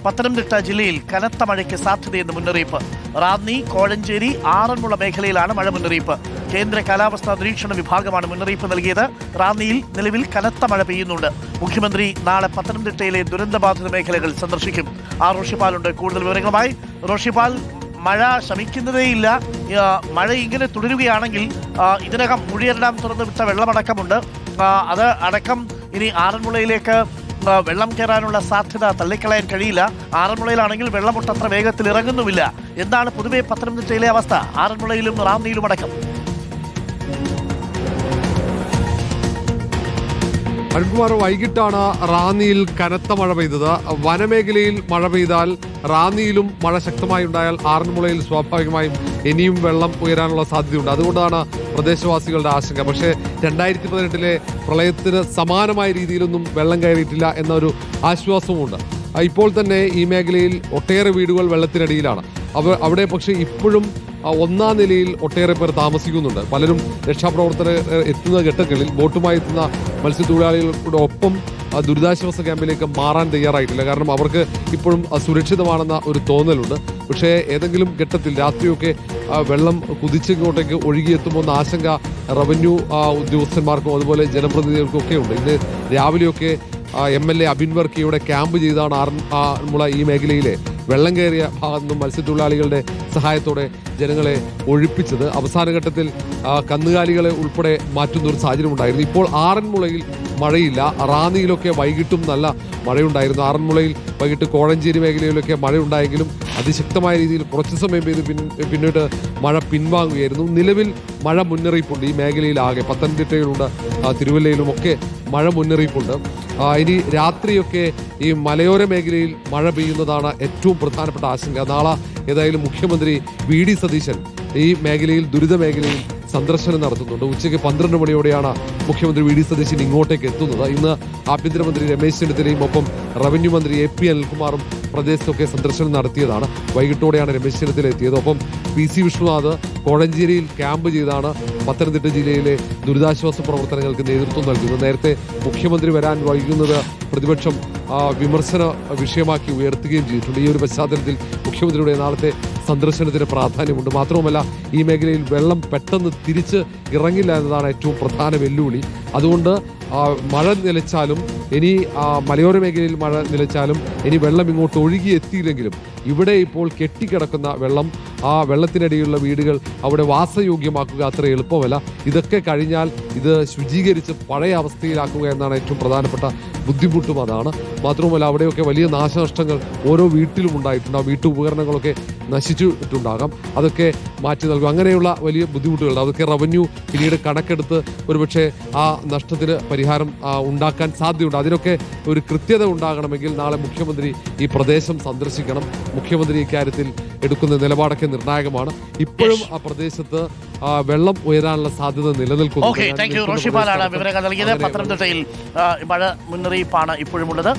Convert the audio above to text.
പത്തനംതിട്ട ജില്ലയിൽ കനത്ത മഴയ്ക്ക് സാധ്യതയെന്ന് മുന്നറിയിപ്പ്. റാന്നി, കോഴഞ്ചേരി, ആറന്മുള മേഖലയിലാണ് മഴ മുന്നറിയിപ്പ്. കേന്ദ്ര കാലാവസ്ഥാ നിരീക്ഷണ വിഭാഗമാണ് മുന്നറിയിപ്പ് നൽകിയത്. റാന്നിയിൽ നിലവിൽ കനത്ത മഴ പെയ്യുന്നുണ്ട്. മുഖ്യമന്ത്രി നാളെ പത്തനംതിട്ടയിലെ ദുരന്തബാധിത മേഖലകൾ സന്ദർശിക്കും. റോഷിപാലുണ്ട് കൂടുതൽ വിവരങ്ങളുമായി. റോഷിപാൽ, മഴ ശമിക്കുന്നതേയില്ല. മഴ ഇങ്ങനെ തുടരുകയാണെങ്കിൽ ഇതിനകം മുഴിയർ ഡാം തുറന്നു വിട്ട വെള്ളമടക്കമുണ്ട്. അത് അടക്കം ഇനി ആറന്മുളയിലേക്ക് വെള്ളം കയറാനുള്ള സാധ്യത തള്ളിക്കളയാൻ കഴിയില്ല. ആറന്മുളയിലാണെങ്കിൽ വെള്ളമൊട്ടത്ര വേഗത്തിൽ ഇറങ്ങുന്നുമില്ല. എന്താണ് പൊതുവെ പത്തനംതിട്ടയിലെ അവസ്ഥ, ആറന്മുളയിലും റാന്നിയിലും അടക്കം? അരുൺകുമാർ, വൈകിട്ടാണ് റാന്നിയിൽ കനത്ത മഴ പെയ്തത്. വനമേഖലയിൽ മഴ പെയ്താൽ റാന്നിയിലും മഴ ശക്തമായി ഉണ്ടായാൽ ആറന്മുളയിൽ സ്വാഭാവികമായും ഇനിയും വെള്ളം ഉയരാനുള്ള സാധ്യതയുണ്ട്. അതുകൊണ്ടാണ് പ്രദേശവാസികളുടെ ആശങ്ക. പക്ഷേ 2018 പ്രളയത്തിന് സമാനമായ രീതിയിലൊന്നും വെള്ളം കയറിയിട്ടില്ല എന്നൊരു ആശ്വാസവുമുണ്ട്. ഇപ്പോൾ തന്നെ ഈ മേഖലയിൽ ഒട്ടേറെ വീടുകൾ വെള്ളത്തിനടിയിലാണ്. അവിടെ പക്ഷേ ഇപ്പോഴും ഒന്നാം നിലയിൽ ഒട്ടേറെ പേർ താമസിക്കുന്നുണ്ട്. പലരും രക്ഷാപ്രവർത്തകർ എത്തുന്ന ഘട്ടങ്ങളിൽ ബോട്ടുമായി എത്തുന്ന മത്സ്യത്തൊഴിലാളികളുടെ ഒപ്പം ദുരിതാശ്വാസ ക്യാമ്പിലേക്ക് മാറാൻ തയ്യാറായിട്ടില്ല. കാരണം അവർക്ക് ഇപ്പോഴും സുരക്ഷിതമാണെന്ന ഒരു തോന്നലുണ്ട്. പക്ഷേ ഏതെങ്കിലും ഘട്ടത്തിൽ രാത്രിയൊക്കെ വെള്ളം കുതിച്ചിങ്ങോട്ടേക്ക് ഒഴുകിയെത്തുമ്പോൾ എന്ന ആശങ്ക റവന്യൂ ഉദ്യോഗസ്ഥന്മാർക്കും അതുപോലെ ജനപ്രതിനിധികൾക്കും ഒക്കെ ഉണ്ട്. ഇന്ന് രാവിലെയൊക്കെ MLA അബിൻ വർക്കിയുടെ ക്യാമ്പ് ചെയ്താണ് ആറന്മുള ഈ മേഖലയിലെ വെള്ളം കയറിയ ഭാഗത്തു നിന്നും മത്സ്യത്തൊഴിലാളികളുടെ സഹായത്തോടെ ജനങ്ങളെ ഒഴിപ്പിച്ചത്. അവസാന ഘട്ടത്തിൽ കന്നുകാലികളെ ഉൾപ്പെടെ മാറ്റുന്ന ഒരു സാഹചര്യം ഉണ്ടായിരുന്നു. ഇപ്പോൾ ആറന്മുളയിൽ മഴയില്ല. റാന്നിയിലൊക്കെ വൈകിട്ടും നല്ല മഴയുണ്ടായിരുന്നു. ആറന്മുളയിൽ വൈകിട്ട് കോഴഞ്ചേരി മേഖലയിലൊക്കെ മഴയുണ്ടായെങ്കിലും അതിശക്തമായ രീതിയിൽ കുറച്ച് സമയം പെയ്ത് പിന്നീട് മഴ പിൻവാങ്ങുകയായിരുന്നു. നിലവിൽ മഴ മുന്നറിയിപ്പുണ്ട് ഈ മേഖലയിലാകെ. പത്തനംതിട്ടയിലുണ്ട്, തിരുവല്ലയിലുമൊക്കെ മഴ മുന്നറിയിപ്പുണ്ട്. ഇനി രാത്രിയൊക്കെ ഈ മലയോര മേഖലയിൽ മഴ പെയ്യുന്നതാണ് ഏറ്റവും പ്രധാനപ്പെട്ട ആശങ്ക. നാളെ ഏതായാലും മുഖ്യമന്ത്രി VD സതീശൻ ഈ മേഖലയിൽ ദുരിത മേഖലയിൽ സന്ദർശനം നടത്തുന്നുണ്ട്. ഉച്ചയ്ക്ക് 12 മണിയോടെയാണ് മുഖ്യമന്ത്രി VD സതീശൻ ഇങ്ങോട്ടേക്ക് എത്തുന്നത്. ഇന്ന് ആഭ്യന്തരമന്ത്രി രമേശ് ചെന്നിത്തലയും ഒപ്പം റവന്യൂ മന്ത്രി AP അനിൽകുമാറും പ്രദേശത്തൊക്കെ സന്ദർശനം നടത്തിയതാണ്. വൈകിട്ടോടെയാണ് രമേശ് ചെന്നിത്തല എത്തിയത്. ഒപ്പം PC വിഷ്ണുനാഥ് കോഴഞ്ചേരിയിൽ ക്യാമ്പ് ചെയ്താണ് പത്തനംതിട്ട ജില്ലയിലെ ദുരിതാശ്വാസ പ്രവർത്തനങ്ങൾക്ക് നേതൃത്വം നൽകുന്നത്. നേരത്തെ മുഖ്യമന്ത്രി വരാൻ വൈകുന്നത് പ്രതിപക്ഷം വിമർശന വിഷയമാക്കി ഉയർത്തുകയും ചെയ്തിട്ടുണ്ട്. ഈ ഒരു പശ്ചാത്തലത്തിൽ മുഖ്യമന്ത്രിയുടെ നാളത്തെ സന്ദർശനത്തിന് പ്രാധാന്യമുണ്ട്. മാത്രവുമല്ല ഈ മേഖലയിൽ വെള്ളം പെട്ടെന്ന് തിരിച്ച് ഇറങ്ങില്ല എന്നതാണ് ഏറ്റവും പ്രധാന വെല്ലുവിളി. അതുകൊണ്ട് മഴ നിലച്ചാലും ഇനി മലയോര മേഖലയിൽ മഴ നിലച്ചാലും ഇനി വെള്ളം ഇങ്ങോട്ട് ഒഴുകിയെത്തിയില്ലെങ്കിലും ഇവിടെ ഇപ്പോൾ കെട്ടിക്കിടക്കുന്ന വെള്ളം, ആ വെള്ളത്തിനടിയിലുള്ള വീടുകൾ അവിടെ വാസയോഗ്യമാക്കുക അത്ര എളുപ്പമല്ല. ഇതൊക്കെ കഴിഞ്ഞാൽ ഇത് ശുചീകരിച്ച് പഴയ അവസ്ഥയിലാക്കുക എന്നാണ് ഏറ്റവും പ്രധാനപ്പെട്ട ബുദ്ധിമുട്ടും അതാണ്. മാത്രവുമല്ല അവിടെയൊക്കെ വലിയ നാശനഷ്ടങ്ങൾ ഓരോ വീട്ടിലും ഉണ്ടായിട്ടുണ്ട്. ആ വീട്ടുപകരണങ്ങളൊക്കെ നശിച്ചിട്ടുണ്ടാകാം. അതൊക്കെ മാറ്റി നൽകും. അങ്ങനെയുള്ള വലിയ ബുദ്ധിമുട്ടുകളുണ്ട്. അതൊക്കെ റവന്യൂ പിന്നീട് കണക്കെടുത്ത് ഒരുപക്ഷെ ആ നഷ്ടത്തിന് പരിഹാരം ഉണ്ടാക്കാൻ സാധ്യതയുണ്ട്. അതിനൊക്കെ ഒരു കൃത്യത ഉണ്ടാകണമെങ്കിൽ നാളെ മുഖ്യമന്ത്രി ഈ പ്രദേശം സന്ദർശിക്കണം. മുഖ്യമന്ത്രി ഇക്കാര്യത്തിൽ എടുക്കുന്ന നിലപാടൊക്കെ നിർണായകമാണ്. ഇപ്പോഴും ആ പ്രദേശത്ത് വെള്ളം ഉയരാനുള്ള സാധ്യത നിലനിൽക്കുന്നു. റോഷിപാലാണ് വിവരങ്ങൾ നൽകിയത്. പത്തനംതിട്ടയിൽ മഴ മുന്നറിയിപ്പാണ് ഇപ്പോഴുമുള്ളത്.